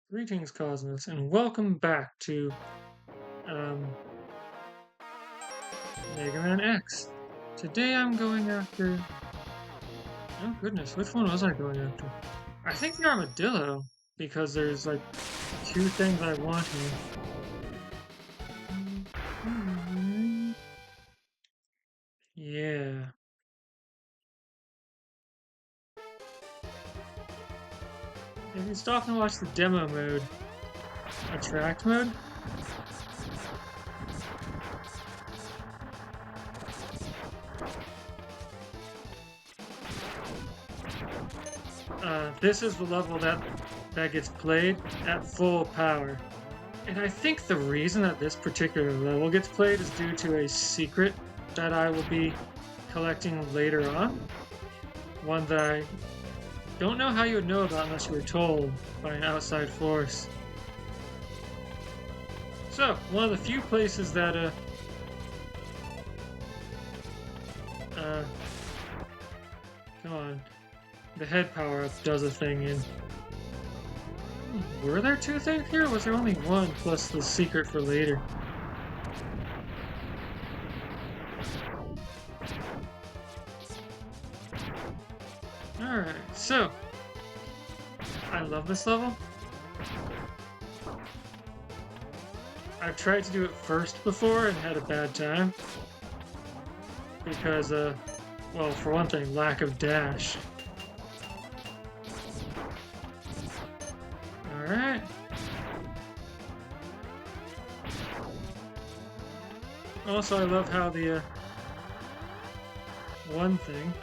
Greetings, Cosmos, and welcome back to um, Mega Man X. Today I'm going after. Oh goodness, which one was I going after? I think the Armadillo, because there's like two things I want here. Yeah. If you stop and watch the demo mode, attract mode, this is the level that gets played at full power. And I think the reason that this particular level gets played is due to a secret that I will be collecting later on. One that I don't know how you would know about unless you were told by an outside force. So, one of the few places that, come on, the head power-up does a thing in. Were there two things here, or was there only one plus the secret for later? Alright, so, I love this level. I've tried to do it first before and had a bad time. Because, well, for one thing, lack of dash. Alright. Also, I love how the, one thing...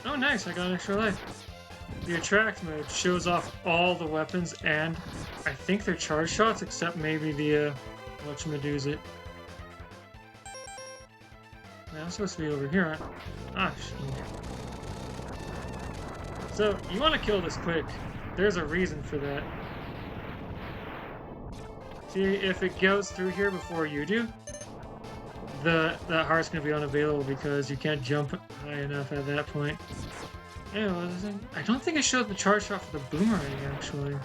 Oh, nice, I got an extra life. The attract mode shows off all the weapons and I think they're charge shots, except maybe the, whatchamadoozit. Now, I'm supposed to be over here, aren't I? Ah, shit. So, you want to kill this quick. There's a reason for that. See, if it goes through here before you do, that heart's going to be unavailable because you can't jump high enough at that point. Anyway, I don't think it showed the charge shot for the Boomerang, actually.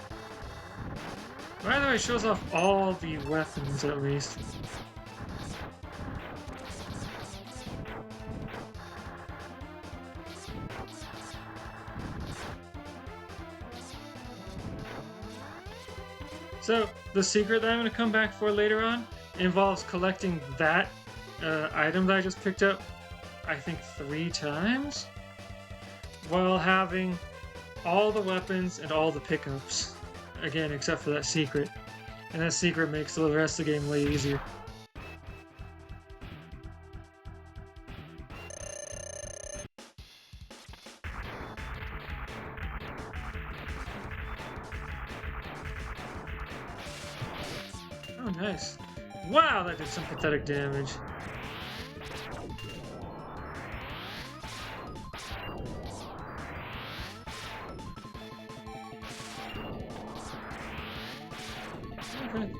By the way, it shows off all the weapons, at least. So, the secret that I'm going to come back for later on involves collecting that item that I just picked up, I think 3 times, while having all the weapons and all the pickups. Again, except for that secret. And that secret makes the rest of the game way easier. Oh, nice. Wow, that did some pathetic damage. Okay.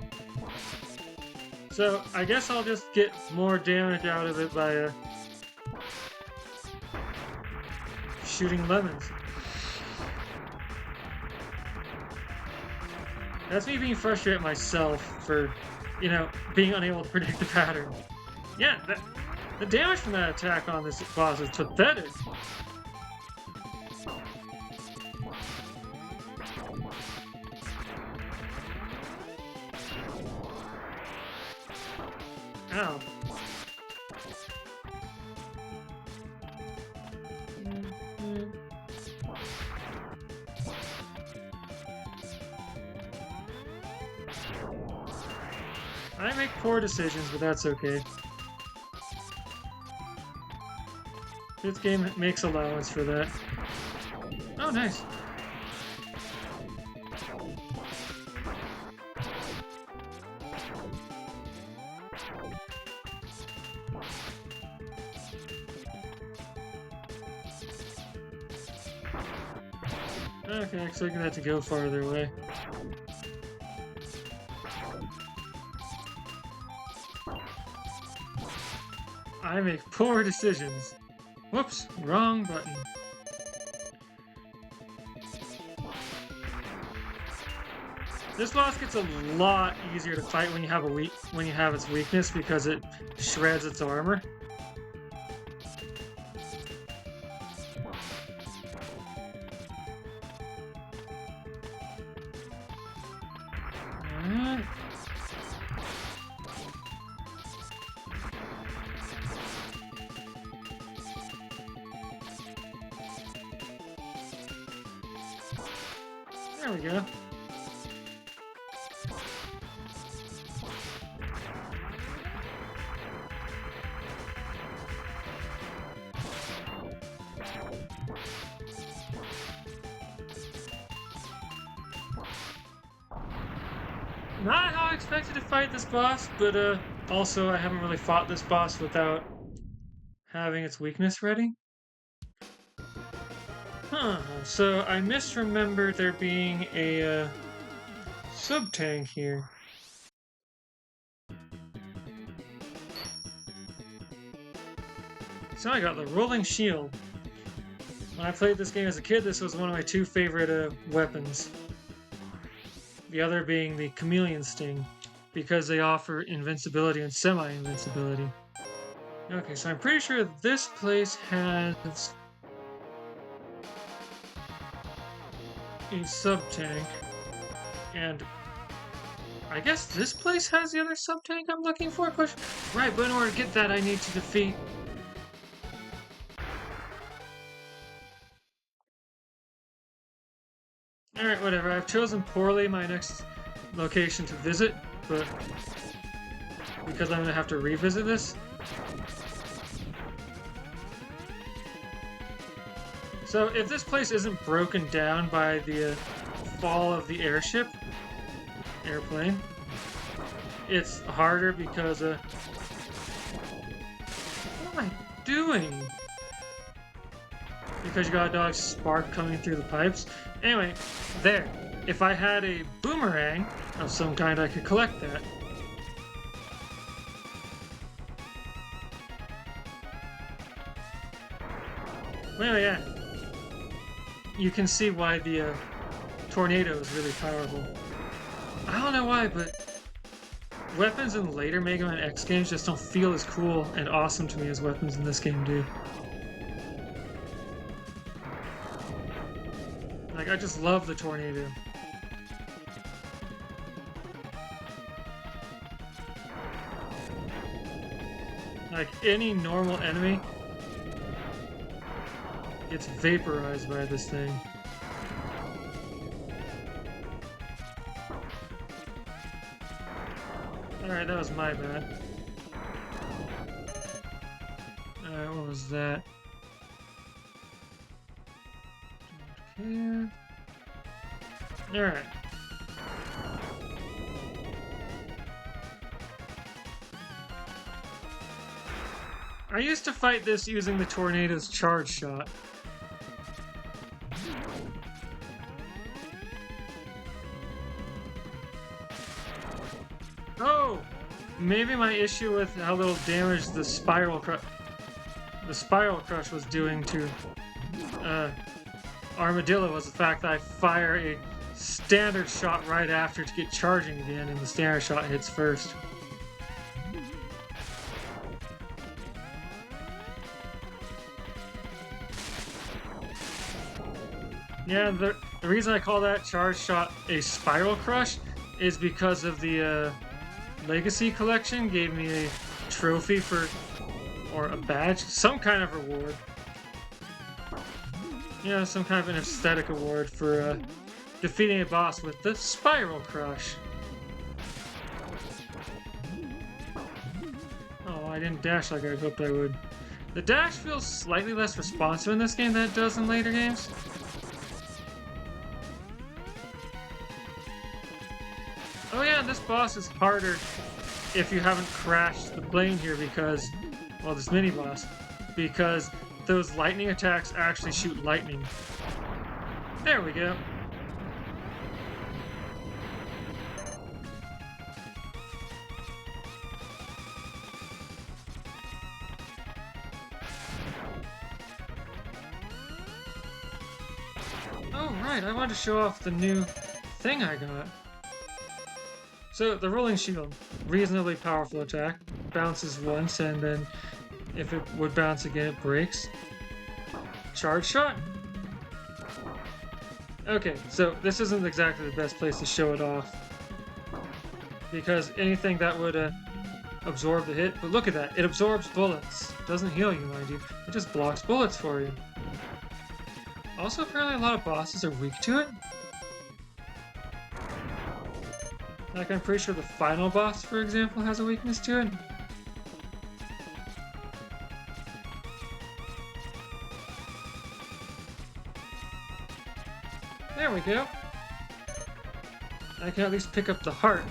So, I guess I'll just get more damage out of it by shooting lemons. That's me being frustrated at myself for, you know, being unable to predict the pattern. Yeah, the damage from that attack on this boss is pathetic. Ow. I make poor decisions, but that's okay. This game makes allowance for that. Oh, nice. Okay, expecting that to go farther away. I make poor decisions. Whoops, wrong button. This boss gets a lot easier to fight when you have its weakness because it shreds its armor. There we go. Not how I expected to fight this boss, but also I haven't really fought this boss without having its weakness ready. Huh, so I misremembered there being a sub-tank here. So I got the rolling shield. When I played this game as a kid, this was one of my two favorite weapons. The other being the chameleon sting, because they offer invincibility and semi-invincibility. Okay, so I'm pretty sure this place has a sub-tank, and I guess this place has the other sub-tank I'm looking for? Right, but in order to get that, I need to defeat... Alright, whatever. I've chosen poorly my next location to visit, but because I'm gonna have to revisit this. So if this place isn't broken down by the fall of the airplane, it's harder because what am I doing? Because you got a dodge spark coming through the pipes. Anyway, there. If I had a boomerang of some kind, I could collect that. Well, yeah. You can see why the tornado is really powerful. I don't know why, but weapons in later Mega Man X games just don't feel as cool and awesome to me as weapons in this game do. Like, I just love the tornado. Like, any normal enemy gets vaporized by this thing. Alright, that was my bad. Alright, what was that? Okay. Alright. I used to fight this using the tornado's charge shot. Oh! Maybe my issue with how little damage the spiral crush was doing to Armadillo was the fact that I fire a standard shot right after to get charging again, and the standard shot hits first. Yeah, the reason I call that charge shot a spiral crush is because of the Legacy collection gave me a trophy for, or a badge, some kind of reward. Yeah, some kind of an aesthetic award for defeating a boss with the Spiral Crush. Oh, I didn't dash like I hoped I would. The dash feels slightly less responsive in this game than it does in later games. Oh yeah, this boss is harder if you haven't crashed the plane here because, well, this mini-boss, because those lightning attacks actually shoot lightning. There we go. Oh, right, I wanted to show off the new thing I got. So the rolling shield, reasonably powerful attack, bounces once, and then if it would bounce again, it breaks. Charge shot. Okay, so this isn't exactly the best place to show it off, because anything that would absorb the hit, but look at that, it absorbs bullets. Doesn't heal you, mind you, it just blocks bullets for you. Also, apparently a lot of bosses are weak to it. Like, I'm pretty sure the final boss, for example, has a weakness to it. There we go. I can at least pick up the heart.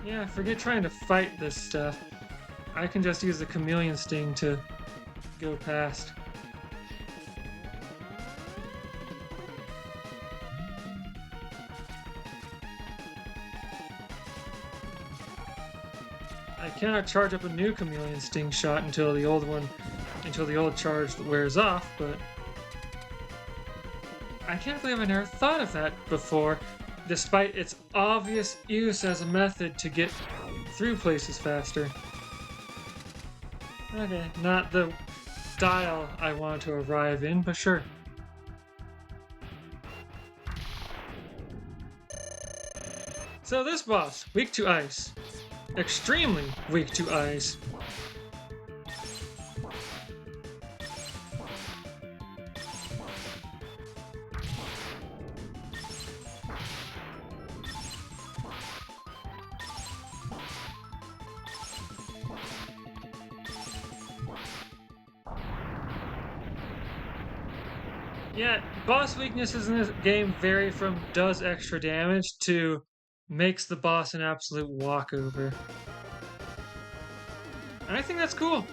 Yeah, forget trying to fight this stuff. I can just use the chameleon sting to go past. I cannot charge up a new chameleon sting shot until the old charge wears off, but I can't believe I never thought of that before, despite its obvious use as a method to get through places faster. Okay, not the style I want to arrive in, but sure. So this boss, weak to ice. Extremely weak to ice. Yeah, boss weaknesses in this game vary from does extra damage to makes the boss an absolute walkover. And I think that's cool.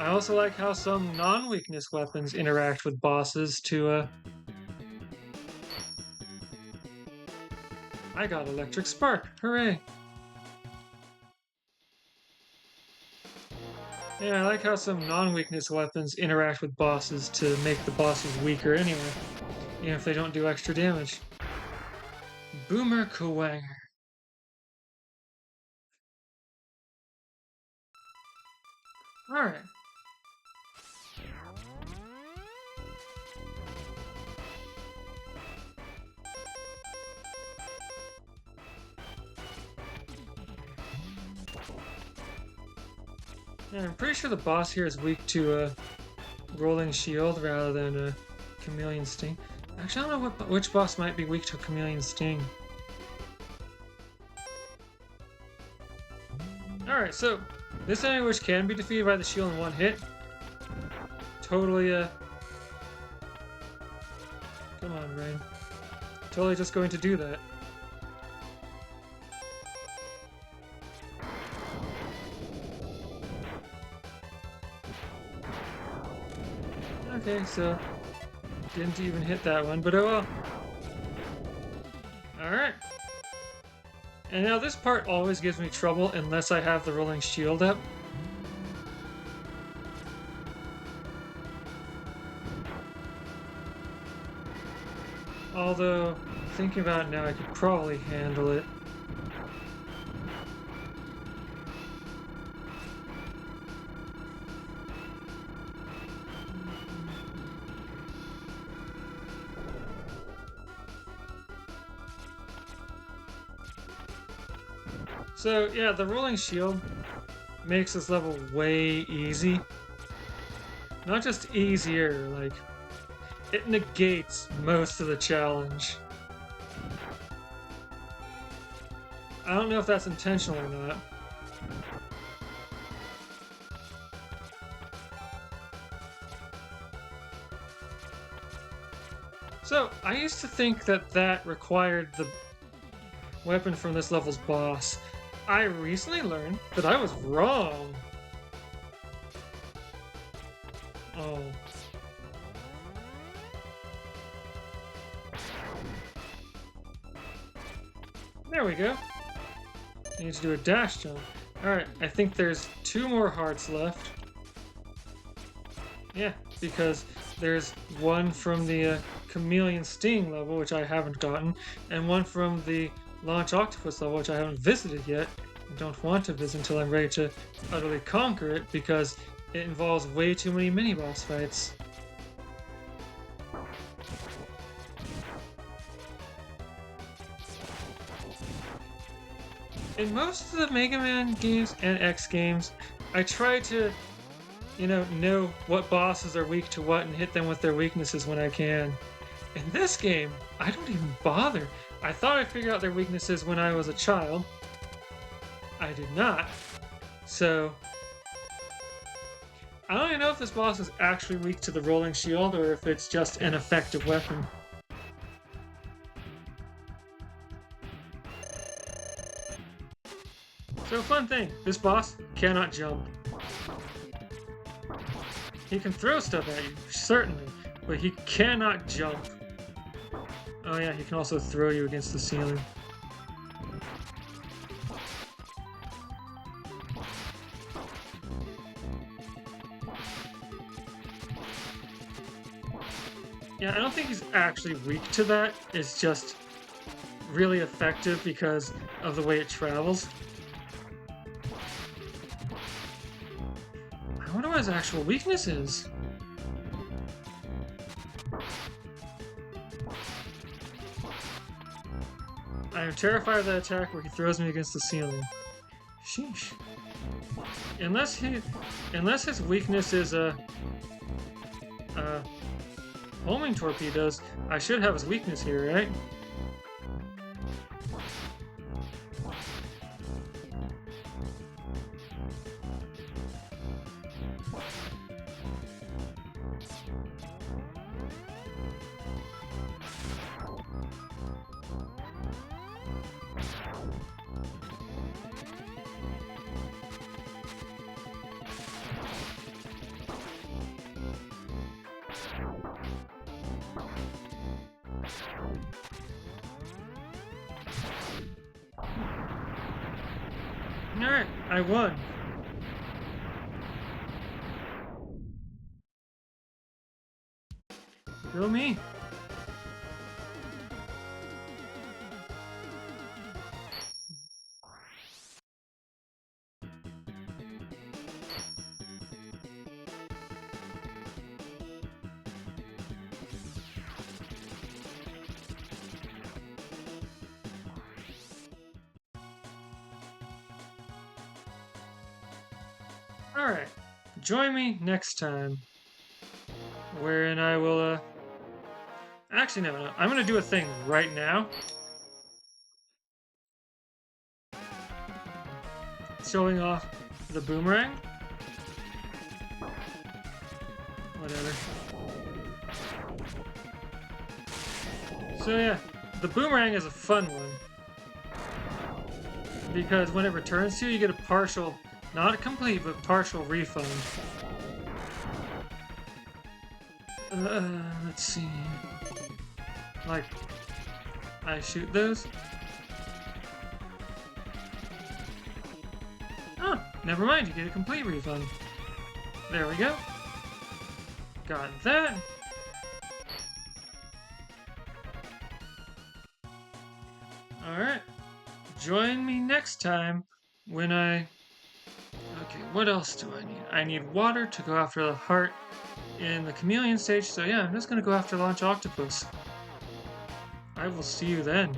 I also like how some non-weakness weapons interact with bosses to, I got Electric Spark, hooray! Yeah, I like how some non-weakness weapons interact with bosses to make the bosses weaker anyway, even if they don't do extra damage. Kuwanger. Alright. Yeah, I'm pretty sure the boss here is weak to a rolling shield rather than a chameleon sting. Actually, I don't know which boss might be weak to a chameleon sting. Alright, so this enemy which can be defeated by the shield in one hit. Totally, come on, Rain. Totally just going to do that. Okay, so didn't even hit that one, but oh well. Alright. And now this part always gives me trouble unless I have the rolling shield up. Although, thinking about it now, I could probably handle it. So yeah, the rolling shield makes this level way easy. Not just easier, like, it negates most of the challenge. I don't know if that's intentional or not. So, I used to think that that required the weapon from this level's boss. I recently learned that I was wrong. Oh. There we go. I need to do a dash jump. Alright, I think there's 2 more hearts left. Yeah, because there's one from the Chameleon Sting level, which I haven't gotten, and one from the Launch Octopus level, which I haven't visited yet. I don't want to visit until I'm ready to utterly conquer it, because it involves way too many mini-boss fights. In most of the Mega Man games and X games, I try to, know what bosses are weak to what and hit them with their weaknesses when I can. In this game, I don't even bother. I thought I figured out their weaknesses when I was a child. I did not. So, I don't even know if this boss is actually weak to the rolling shield or if it's just an effective weapon. So, fun thing, this boss cannot jump. He can throw stuff at you, certainly, but he cannot jump. Oh yeah, he can also throw you against the ceiling. Yeah, I don't think he's actually weak to that. It's just really effective because of the way it travels. I wonder what his actual weakness is. I am terrified of that attack where he throws me against the ceiling. Sheesh. Unless his weakness is homing torpedoes, I should have his weakness here, right? Alright, I won. Go me. Alright, join me next time, wherein I will, actually, no, I'm gonna do a thing right now. Showing off the boomerang. Whatever. So yeah, the boomerang is a fun one. Because when it returns to you, you get a partial, not a complete, but partial refund. Let's see. Like, I shoot those. Oh, never mind, you get a complete refund. There we go. Got that. Alright. Join me next time when I... Okay, what else do I need? I need water to go after the heart in the chameleon stage, so yeah, I'm just gonna go after Launch Octopus. I will see you then.